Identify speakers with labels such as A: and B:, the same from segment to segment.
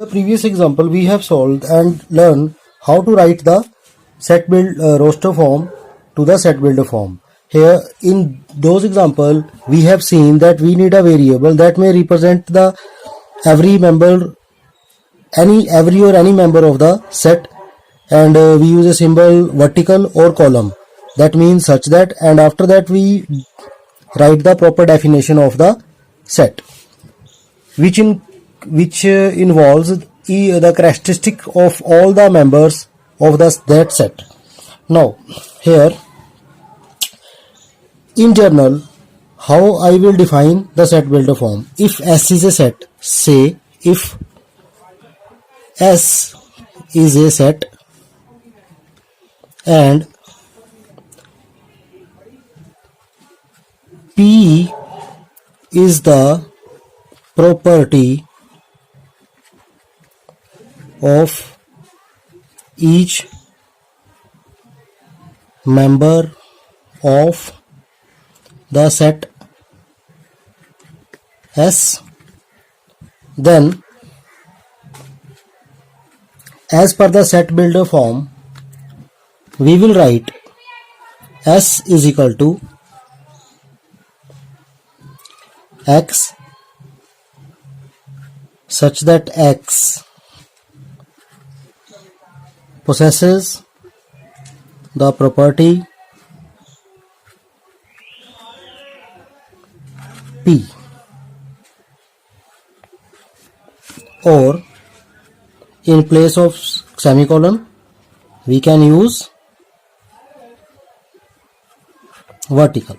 A: The previous example we have solved and learned how to write the set build roster form to the set builder form. Here in those example we have seen that we need a variable that may represent the every member any member of the set, and we use a symbol vertical or column, that means such that, and after that we write the proper definition of the set which involves the characteristic of all the members of that set. Now here in general, how I will define the set builder form. If S is a set, say if S is a set and P is the property of each member of the set S, then as per the set builder form we will write S is equal to X such that X possesses the property P, or in place of semicolon we can use vertical,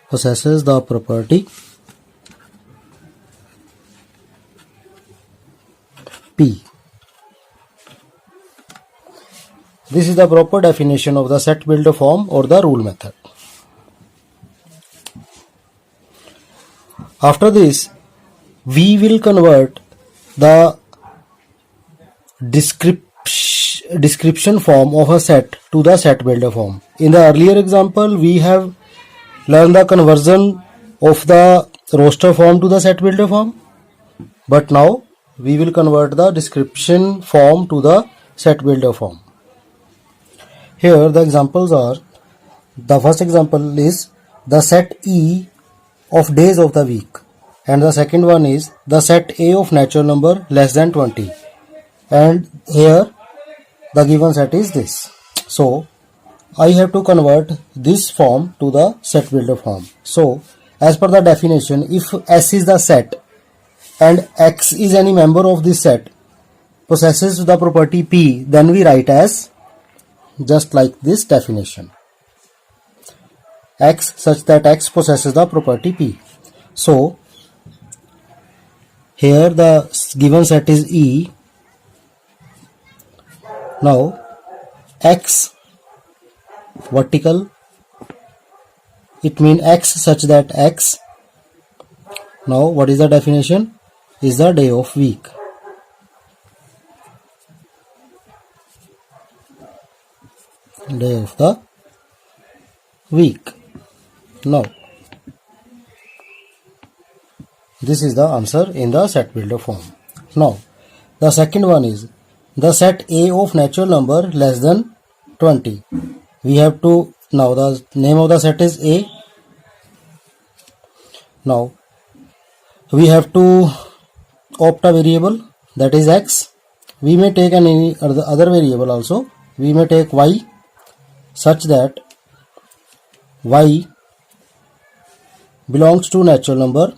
A: possesses the property P. This is the proper definition of the set builder form or the rule method. After this, we will convert the description form of a set to the set builder form. In the earlier example, we have learned the conversion of the roster form to the set builder form, but now we will convert the description form to the set builder form. Here the examples are, the first example is the set E of days of the week, and the second one is the set A of natural number less than 20, and here the given set is this. So I have to convert this form to the set builder form. So as per the definition, if S is the set and X is any member of this set possesses the property P, then we write as just like this definition, X such that X possesses the property P. So here the given set is E. Now X vertical, it means X such that X. Now what is the definition? Is the day of week. Day of the week. Now this is the answer in the set builder form. Now the second one is the set A of natural number less than 20. We have to, now the name of the set is A. Now we have to opt a variable, that is X. We may take any other variable also. We may take Y such that Y belongs to natural number.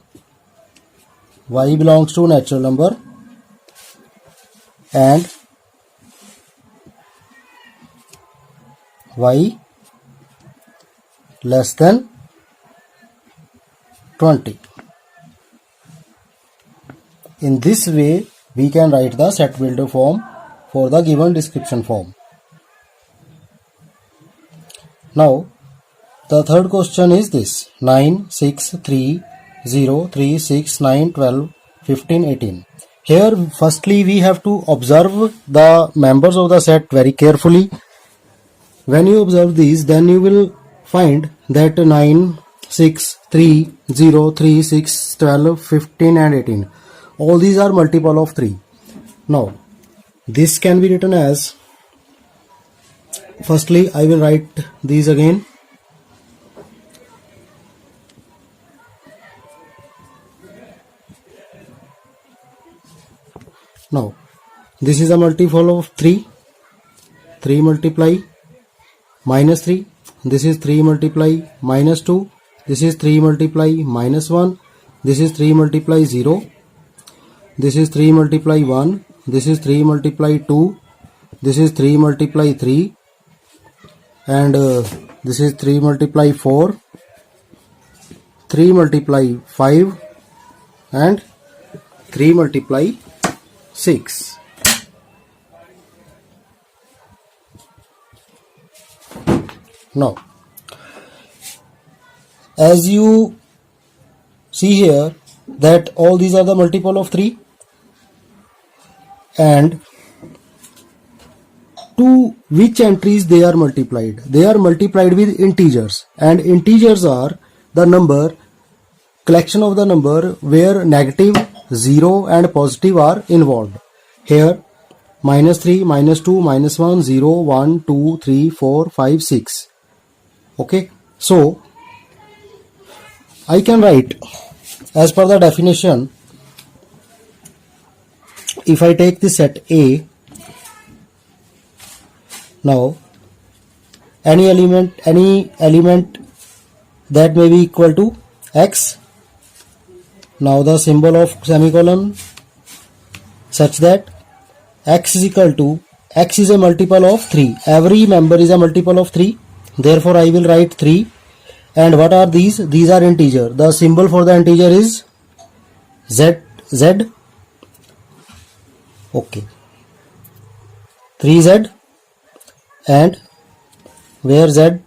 A: Y belongs to natural number and Y less than 20. In this way we can write the set builder form for the given description form. Now the third question is this: 9, 6, 3, 0, 3, 6, 9, 12, 15, 18. Here firstly we have to observe the members of the set very carefully. When you observe these, then you will find that 9, 6, 3, 0, 3, 6, 12, 15 and 18. All these are multiple of 3. Now, this can be written as, firstly I will write these again. Now, this is a multiple of 3. 3 multiply minus 3. This is 3 multiply minus 2. This is 3 multiply minus 1. This is 3 multiply 0. This is 3 multiply 1. This is 3 multiply 2. This is 3 multiply 3. And this is 3 multiply 4. 3 multiply 5. And 3 multiply 6. Now, as you see here that all these are the multiple of 3, and to which entries they are multiplied? They are multiplied with integers, and integers are the number, collection of the number where negative, 0 and positive are involved. Here minus 3, minus 2, minus 1, 0, 1, 2, 3, 4, 5, 6. Okay, so I can write as per the definition. If I take the set A, now any element that may be equal to x. Now the symbol of semicolon such that x is equal to, x is a multiple of 3. Every member is a multiple of 3. Therefore I will write 3. And what are these? These are integer. The symbol for the integer is z. Okay, 3z, and where z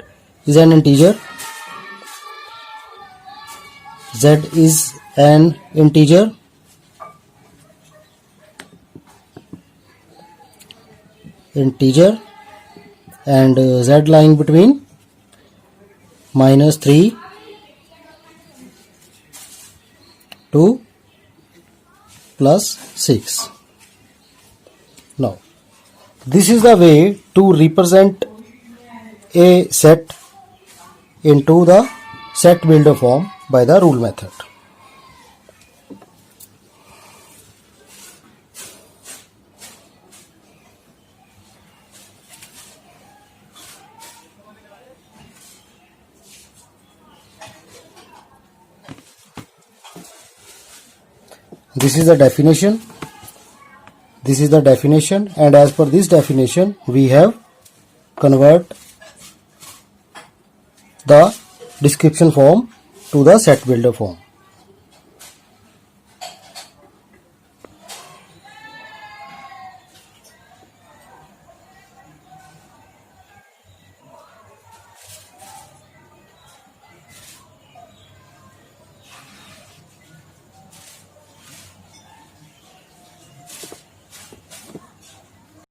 A: is an integer, z is an integer, and z lying between minus 3 to plus 6. Now, this is the way to represent a set into the set builder form by the rule method. This is the definition. This is the definition, and as per this definition we have convert the description form to the set builder form.